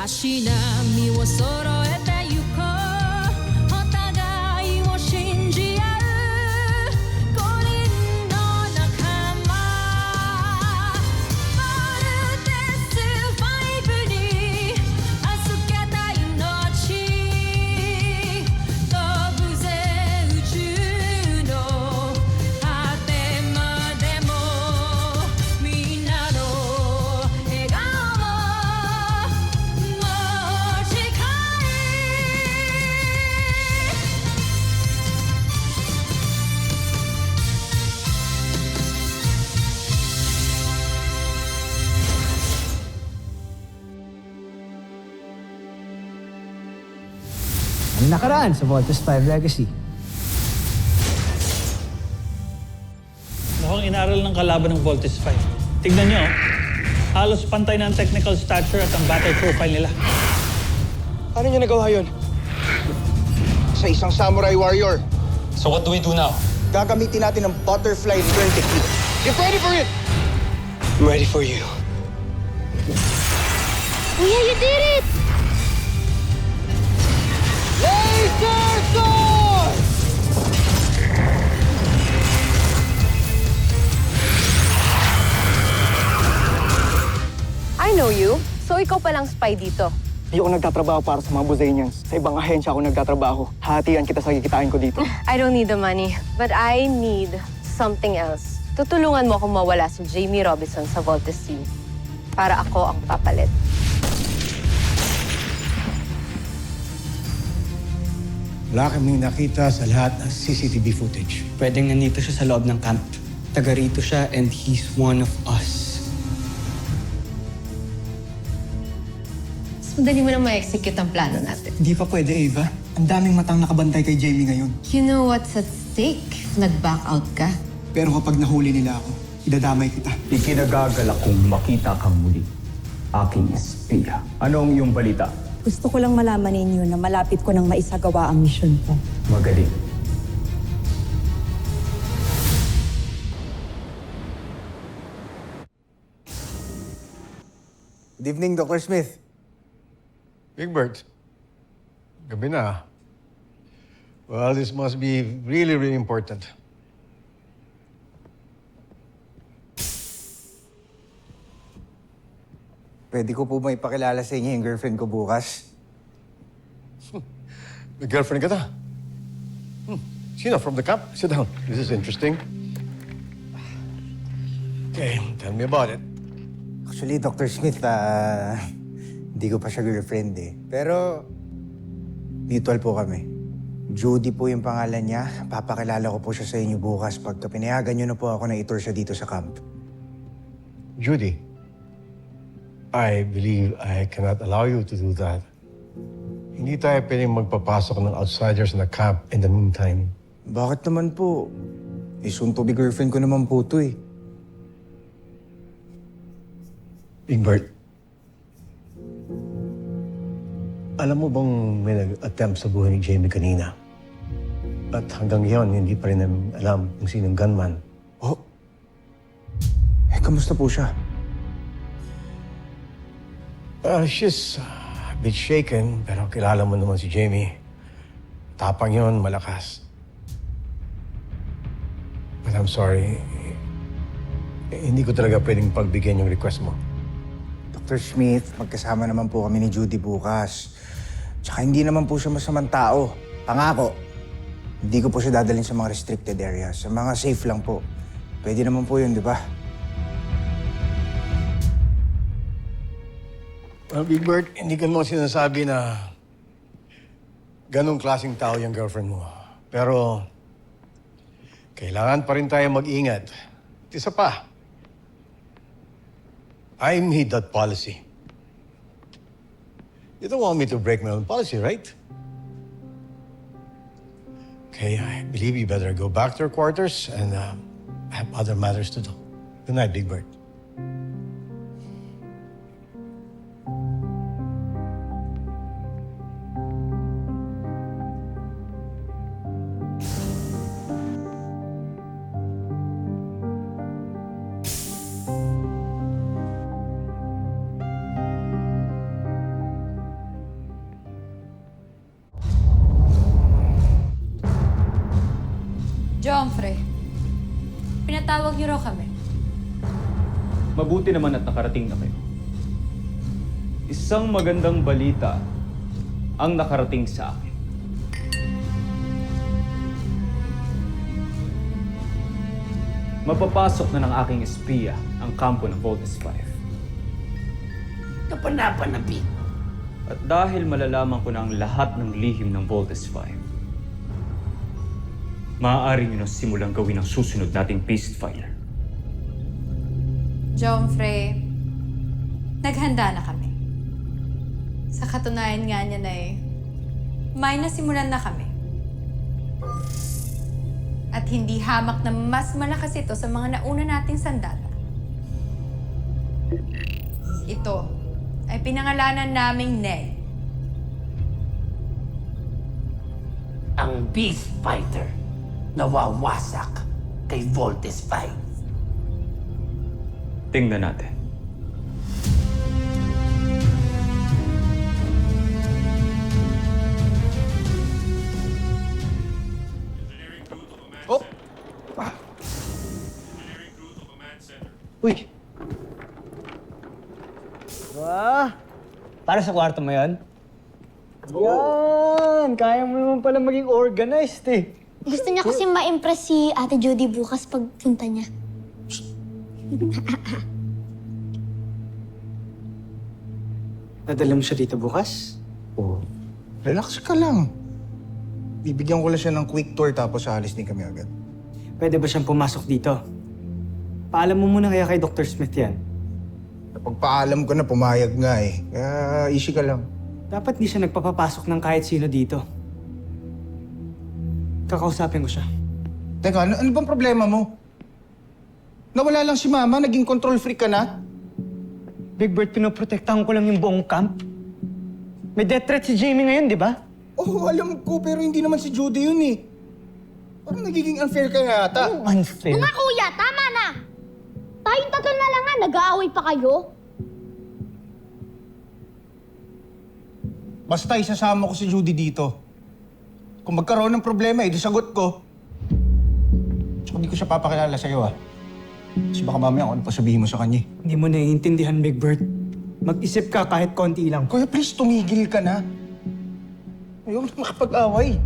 しなみを揃えてゆこうお互いを信じ合う5人の仲間まるでスファイブに預けた命飛ぶぜ宇宙の果てまでもみんなの笑顔も近いAng nakaraan sa Voltes 5 Legacy. Mukhang inaral ng kalaban ng Voltes 5. Tignan nyo, halos pantay na ang technical stature at ang battle profile nila. Paano niya nagawa yun? Sa isang samurai warrior. So what do we do now? Gagamitin natin ang butterfly burn technique. Get ready for it! I'm ready for you. Kuya, you did it! Laser sword! I know you. So ikaw palang spy dito. Hindi ako nagtatrabaho para sa mga Buzanians. Sa ibang ahensya ako nagtatrabaho. Hatian kita sa kikitain ko dito. I don't need the money, but I need something else. Tutulungan mo akong mawala si Jamie Robinson sa Voltes team para ako ang papalit. Wala kaming nakita sa lahat ng CCTV footage. Pwedeng nandito siya sa loob ng camp. Taga rito siya and he's one of us. Mas madali mo na ma-execute ang plano natin. Hindi pa pwede, Ava. Ang daming matang nakabantay kay Jamie ngayon. You know what's at stake? Nag-back out ka. Pero kapag nahuli nila ako, idadamay kita. Ikinagagalak kong makita kang muli. Aking espiya. Ano ang iyong balita? Gusto ko lang malaman ninyo na malapit ko nang maisagawa ang mission ko. Magaling. Good evening, Dr. Smith. Big Bird, gabi na. Well, this must be really, really important. Pwede ko po may pakilala sa inyo yung girlfriend ko bukas. May girlfriend ka ta? Sino? From the camp? Sit down. This is interesting. Okay, tell me about it. Actually, Dr. Smith, hindi ko pa siya girlfriend eh. Pero, mutual po kami. Judy po yung pangalan niya. Papakilala ko po siya sa inyo bukas pagka pinayagan niyo na po ako na itour siya dito sa camp. Judy, I believe I cannot allow you to do that. Hindi tayo pwedeng magpapasok ng outsiders na camp in the meantime. Bakit naman po? Soon to be girlfriend ko naman po to eh. Big Bird, alam mo bang may nag-attempt sa buhay ni Jamie kanina? At hanggang ngayon, hindi pa rin namin alam kung sinong gunman. Oh? Kamusta po siya? She's a bit shaken, pero kilala mo naman si Jamie. Tapang yon, malakas. But I'm sorry. Hindi ko talaga pwedeng pagbigyan yung request mo. Dr. Smith, magkasama naman po kami ni Judy bukas. Tsaka hindi naman po siya masamang tao. Pangako. Hindi ko po siya dadalhin sa mga restricted areas. Sa mga safe lang po. Pwede naman po yun, di ba? Well, Big Bird, hindi ka mo sinasabi na ganong klaseng tao yung girlfriend mo. Pero, kailangan pa rin tayo mag-ingat. At isa pa, I made that policy. You don't want me to break my own policy, right? Okay, I believe you better go back to your quarters and have other matters to do. Good night, Big Bird. Tinatawag niyo raw kami. Mabuti naman at nakarating na kayo. Isang magandang balita ang nakarating sa akin. Mapapasok na ng aking espiya ang kampo ng Voltes 5. Kapanapanapin. At dahil malalaman ko na ang lahat ng lihim ng Voltes 5, maaari nyo na simulang gawin ang susunod nating peacefire. Jomfrey, naghanda na kami. Sa katunayan nga niya na may nasimulan na kami. At hindi hamak na mas malakas ito sa mga nauna nating sandata. Ito ay pinangalanan naming Ned. Ang Beast Fighter nawawasak kay Voltes 5. Tingnan natin. Oh! Uy! Para sa kwarto mo yan? Yan! Kaya mo naman pala maging organized eh. Gusto niya kasi ma-impress si Ate Judy bukas pagpunta niya. Nadala mo siya dito bukas? Oh, relax ka lang. Bibigyan ko lang siya ng quick tour tapos aalis din kami agad. Pwede ba siyang pumasok dito? Paalam mo muna kaya kay Dr. Smith yan. Napagpaalam ko na pumayag nga eh. Kaya easy ka lang. Dapat di siya nagpapapasok ng kahit sino dito. Kakausapin ko siya. Teka, ano bang problema mo? Nawala lang si Mama, naging control freak ka na? Big Bird, pinoprotektahan ko lang yung buong camp. May death threat si Jamie ngayon, di ba? Oo, alam ko, pero hindi naman si Judy yun eh. Parang nagiging unfair ka yata. Unfair? Mga kuya, tama na! Tayong tatlo na lang nga, nag-aaway pa kayo. Basta isasama ko si Judy dito. Kung magkaroon ng problema, di sagot ko. Tsaka hindi ko siya papakilala sa'yo ah. Kasi baka mamaya kung ano pa sabihin mo sa kanya. Hindi mo naiintindihan, Big Bird. Mag-isip ka kahit konti lang. Kuya, please, tumigil ka na. Ayoko na makapag-away.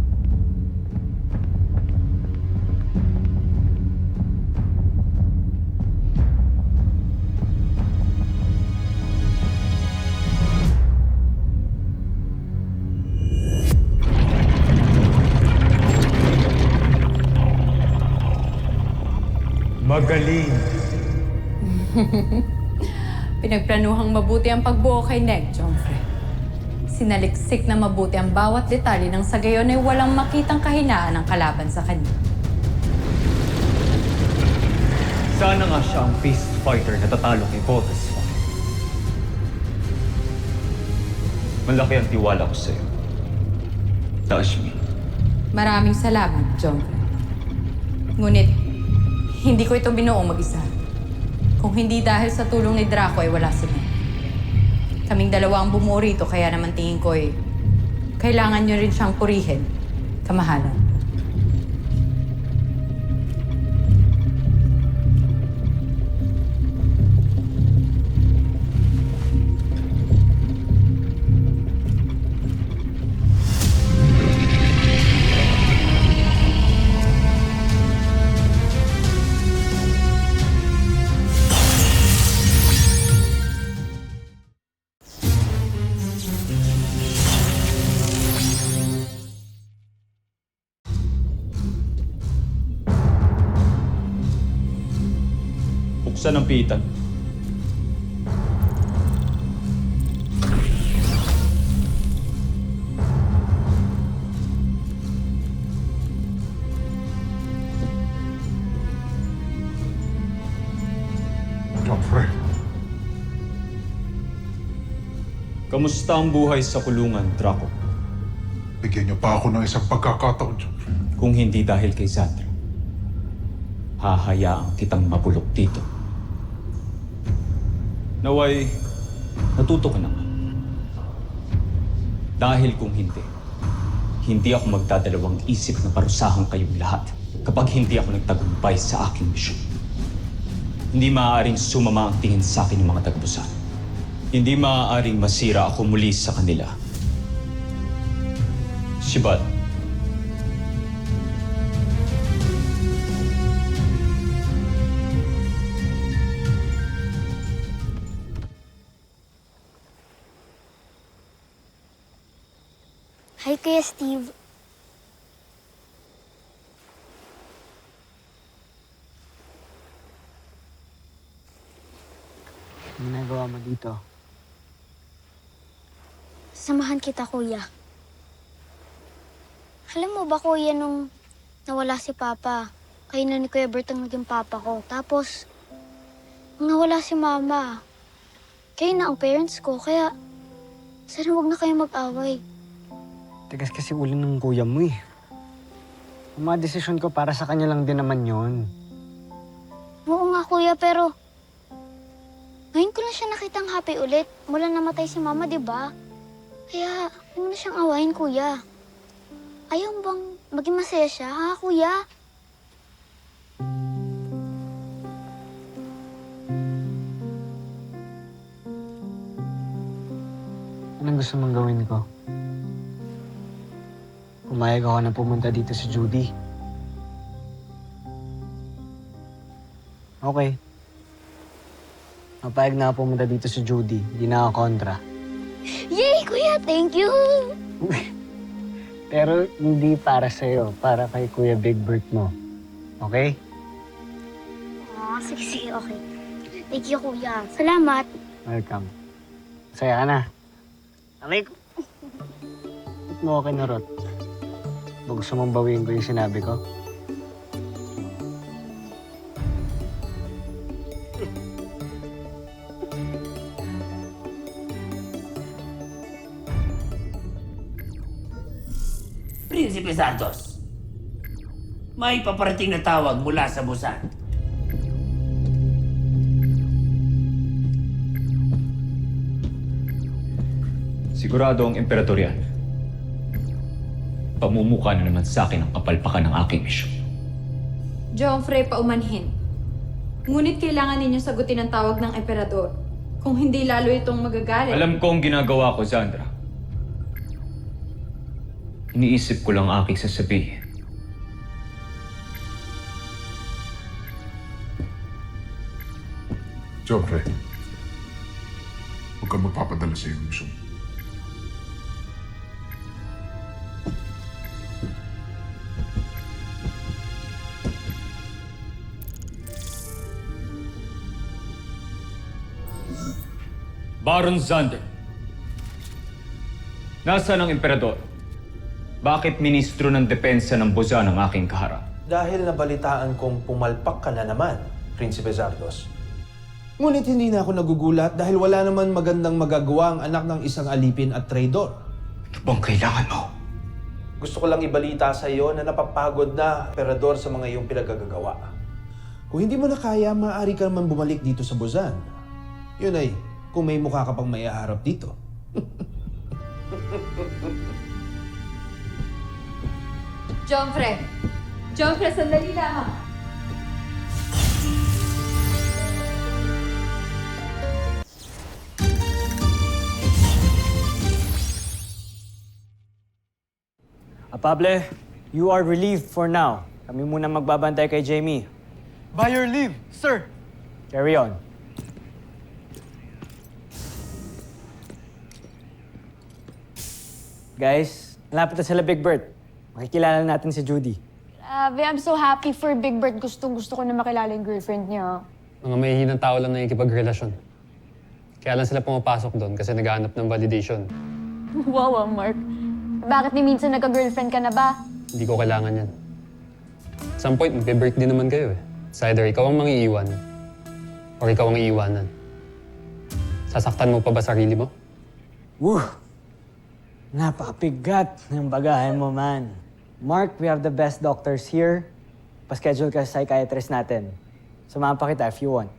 Magaling. Pinagplanuhang mabuti ang pagbuo kay Ned, Jomfrey. Sinaliksik na mabuti ang bawat detalye nang sa gayon ay walang makitang kahinaan ng kalaban sa kanya. Sana nga siya ang beast fighter na tatalo kay Voltes 5. Malaki ang tiwala ko sa'yo. Tashmi. Maraming salamat, Jomfrey. Ngunit, hindi ko ito binuong mag-isa. Kung hindi dahil sa tulong ni Draco ay wala si Ned. Kaming dalawa ang bumuo rito, kaya naman tingin ko kailangan nyo rin siyang purihin. Kamahalan. Buksan ang pitan. Jomfrey. Kamusta ang buhay sa kulungan, Draco? Bigyan niyo pa ako ng isang pagkakataon, Jomfrey. Kung hindi dahil kay Sandra, hahayaan kitang mapulok dito. Naway, natuto ka na nga. Dahil kung hindi ako magdadalawang isip na parusahan kayong lahat kapag hindi ako nagtagumpay sa aking misyon. Hindi maaaring sumama ang tingin sa akin ng mga taga-Busan. Hindi maaaring masira ako muli sa kanila. Sibat. Hi, Kuya Steve. Ano ginagawa mo dito? Samahan kita, Kuya. Alam mo ba, Kuya, nung nawala si Papa, kayo na ni Kuya Bert ang naging Papa ko. Tapos, nung nawala si Mama, kayo na ang parents ko. Kaya, sana huwag na kayo mag-away. Tigas kasi ulo ng kuya mo eh. Ang mga desisyon ko para sa kanya lang din naman yon. Oo nga, Kuya, pero ngayon ko lang siya nakitang happy ulit. Mula namatay si Mama, di ba? Kaya, huwag mo na siyang awayin, Kuya. Ayaw mo bang maging masaya siya, ha, Kuya? Anong gusto mong gawin ko? Pumayag ako na pumunta dito si Judy. Okay. Mapayag na ako pumunta dito si Judy. Hindi na ako kontra. Yay, Kuya! Thank you! Pero hindi para sa'yo. Para kay Kuya Big Bert mo. Okay? Sige, okay. Thank you, Kuya. Salamat. Welcome. Masaya ka na. Aray ko. Ba't mo ako kinurot? Ba gusto mong bawiin ko yung sinabi ko? Prinsipe Santos, may paparating na tawag mula sa Busan. Sigurado ang emperador yan. Pamumukha na naman sa akin ang kapalpakan ng aking misyon. Joffrey, paumanhin. Ngunit kailangan ninyo sagutin ang tawag ng emperador. Kung hindi lalo itong magagalit. Alam ko ang ginagawa ko, Zandra. Iniisip ko lang aking sasabihin. Joffrey, huwag kang magpapadala sa iyong misyon. Baron Zander. Nasaan ang emperador? Bakit ministro ng depensa ng Busan ang aking kaharap? Dahil nabalitaan kong pumalpak ka na naman, Prinsipe Zardos. Ngunit hindi na ako nagugulat dahil wala naman magandang magagawa ang anak ng isang alipin at traidor. Ano bang kailangan mo? Gusto ko lang ibalita sa iyo na napapagod na emperador sa mga iyong pinagagagawa. Kung hindi mo na kaya, maaari ka naman bumalik dito sa Busan. Yun ay, kung may mukha ka pang maiharap dito. Joffrey, sandali lang. Pable, you are relieved for now. Kami muna magbabantay kay Jamie. By your leave, sir. Carry on. Guys, malapit na sila Big Bert. Makikilala natin si Judy. I'm so happy for Big Bird. Gusto ko na makilala yung girlfriend niya. Mga mahihinang tao lang na ikipagrelasyon. Kaya lang sila pumapasok doon kasi naghahanap ng validation. Wow, Mark. Bakit ni minsan nagka-girlfriend ka na ba? Hindi ko kailangan yan. At some point, magbe-birthday naman kayo eh. It's either ikaw ang mangiiwan or ikaw ang iiwanan. Sasaktan mo pa ba sarili mo? Woo! Napakabigat ng bagahe mo, man. Mark, we have the best doctors here. Pa-schedule ka sa psychiatrist natin. Samahan pa kita if you want.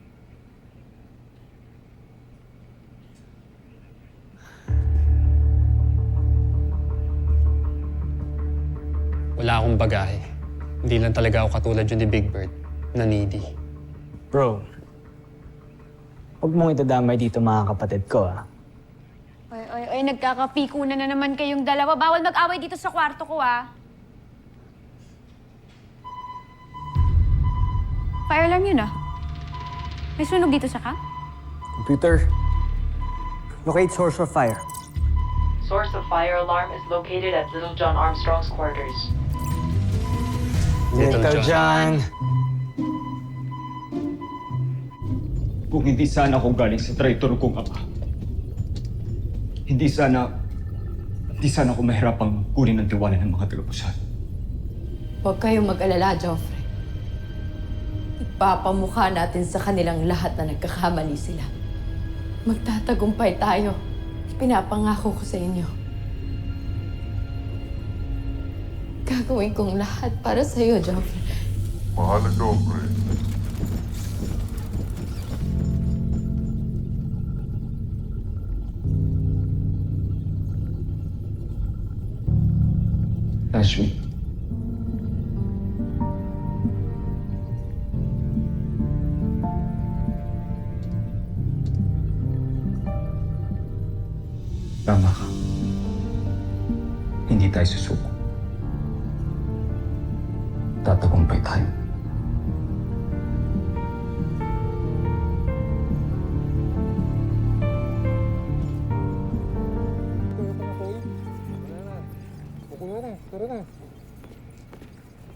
Wala akong bagahe. Hindi lang talaga ako katulad yun ni Big Bird na needy. Bro, Huwag mong itadamay dito mga kapatid ko, ah. Oy, nagkakapikunan na naman kayong dalawa. Bawal mag-away dito sa kwarto ko, ah. Fire alarm yun, ah. May sunog dito sa camp? Computer, locate source of fire. Source of fire alarm is located at Little John Armstrong's quarters. Little John. Kung hindi sana ako galing sa traitor kong ama, hindi sana ako mahirapang kunin ang tiwala ng mga taga-Busan. Huwag kayong mag-alala, Joffrey. Ipapamukha natin sa kanilang lahat na nagkakamali sila. Magtatagumpay tayo. Pinapangako ko sa inyo. Gagawin kong lahat para sa iyo, Joffrey. Mahal na Joffrey. Ashmi. Tama ka. Hindi tayo susuko. Tatagumpay tayo.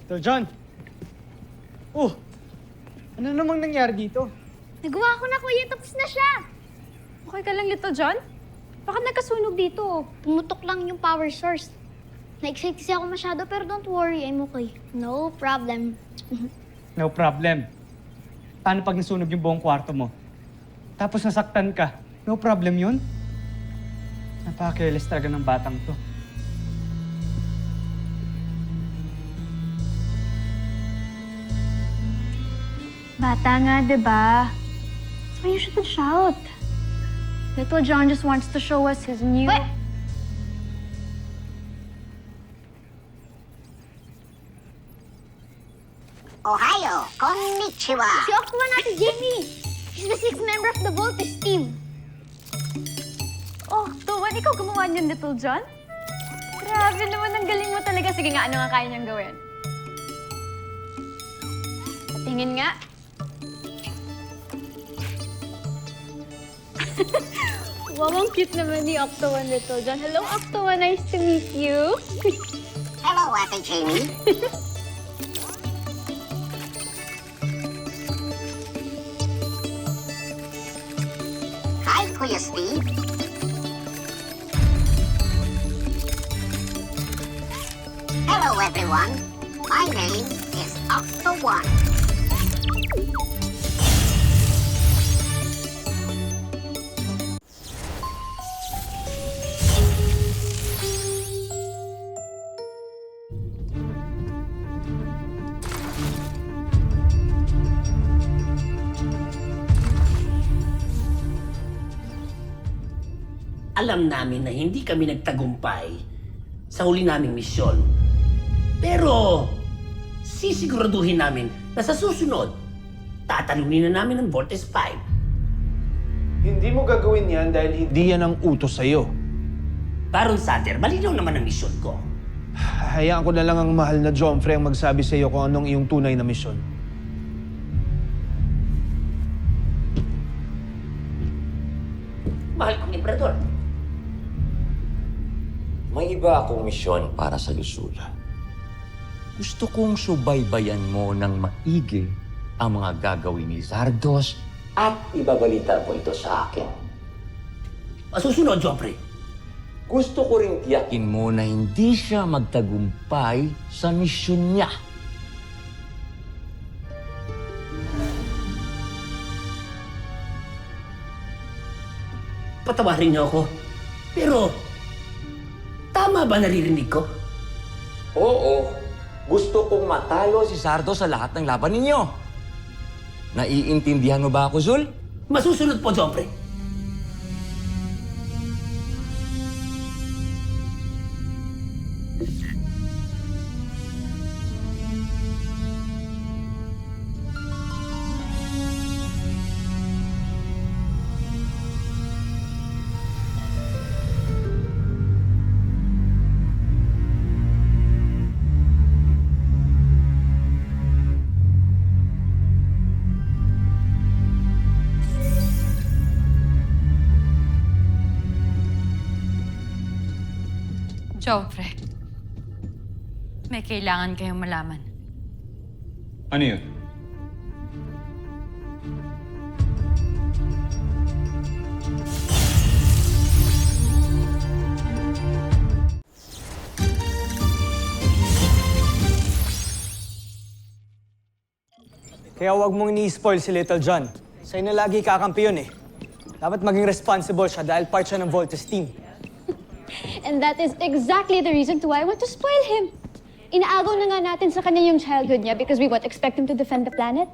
Little John! Oh! Ano namang nangyari dito? Nagawa ko na, kuya. Tapos na siya. Okay ka lang, Little John? Bakit nagkasunog dito? Pumutok lang yung power source. Na-excite kasi ako masyado, pero don't worry, I'm okay. No problem. No problem. Paano pag nasunog yung buong kwarto mo? Tapos nasaktan ka? No problem yun? Napaka-careless talaga ng batang to. Bata nga, diba? So you shouldn't shout. Little John just wants to show us his new... Wait! Ohio! Konnichiwa! Si Octoan natin, Jamie! He's the sixth member of the Voltes team. Oh, Tuwan, ikaw gumawa niyan, Little John? Grabe naman, ang galing mo talaga. Sige nga, ano nga kaya niyang gawin? Tingin nga. Wow, ang cute naman ni Octoan, Little John. Hello, Octoan. Nice to meet you. Hello, Ate Jamie. Hi, Kuya Steve. Hello, everyone. My name is Octo1. Alam namin na hindi kami nagtagumpay sa huli naming misyon. Pero, sisiguraduhin namin na sa susunod, tatalunin na namin ang Voltes 5. Hindi mo gagawin yan dahil hindi yan ang utos sa'yo. Baron Sutter, malinaw naman ang misyon ko. Hayaan ko na lang ang mahal na Joffrey ang magsabi sa'yo kung anong iyong tunay na misyon. Mahal kong Emperador. May iba akong misyon para sa Lusula. Gusto kong subaybayan mo ng maigi ang mga gagawin ni Zardos at ibabalita mo ito sa akin. Masusunod, Joffrey. Gusto ko rin tiyakin mo na hindi siya magtagumpay sa misyon niya. Patawarin niyo ako. Pero, tama ba naririnig ko? Oo. Gusto kong matalo si Zardos sa lahat ng laban ninyo. Naiintindihan mo ba ako, Zul? Masusunod po, Joffrey. Joffrey, may kailangan kayong malaman. Ano yun? Kaya huwag mong ini-spoil si Little John. Sa'yo na lagi kakampi yun eh. Dapat maging responsible siya dahil part siya ng Voltes team. And that is exactly the reason why I want to spoil him. Inaagaw na nga natin sa kanya yung childhood niya because we won't expect him to defend the planet.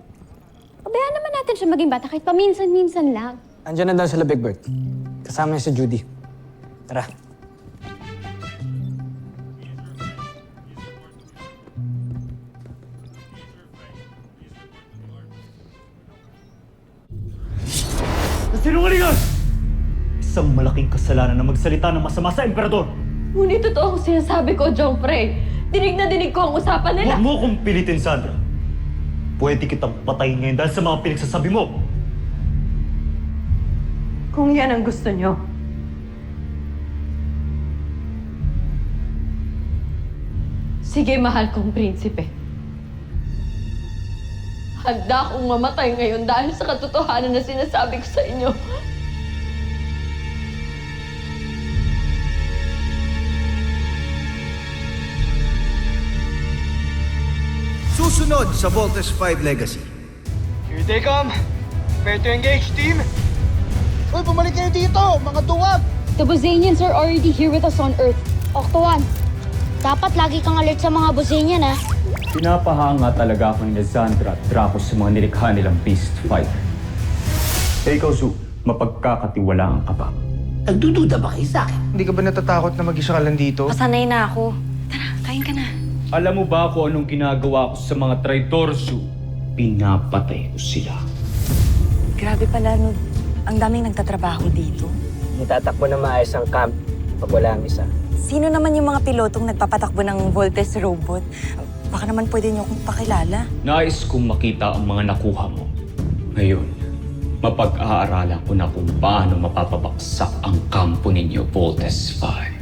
Pabayaan naman natin siya maging bata kahit paminsan-minsan lang. Andiyan na daw sila, Big Bird. Kasama niya si Judy. Tara. Sinungalingan! Isang malaking kasalanan na magsalita ng masama sa emperador. Ngunit totoo ang sinasabi ko, Joffrey. Dinig na dinig ko ang usapan nila. Huwag mo kong pilitin, Sandra. Pwede kitang patayin ngayon dahil sa mga pinagsasabi mo. Kung yan ang gusto nyo. Sige, mahal kong prinsipe. Handa akong mamatay ngayon dahil sa katotohanan na sinasabi ko sa inyo. Susunod sa Voltes 5 Legacy. Here they come. Prepare to engage, team. Uy, bumalik kayo dito, mga duwag! The Bosanians are already here with us on Earth. Octo-1, dapat lagi kang alert sa mga Bosanian, ha? Pinapahanga talaga ako ni Sandra at Draco sa mga nilikha nilang Beast Fighter. Eh, ikaw, Zu, mapagkakatiwalaan ka ba? Nagdududa ba kayo sa akin? Hindi ka ba natatakot na mag-isa ka lang dito? Pasanay na ako. Tara, kain ka na. Alam mo ba kung anong ginagawa ko sa mga traitor, Zu? Pinapatay ko sila. Grabe pala, no. Ang daming nagtatrabaho dito. Natatakbo na maayos ang camp pag wala ang isa. Sino naman yung mga pilotong nagpapatakbo ng Voltes robot? Baka naman pwede niyo akong pakilala. Nais kong makita ang mga nakuha mo. Ngayon, mapag-aaralan ko na kung paano mapapabaksak ang kampo ninyo, Voltes 5.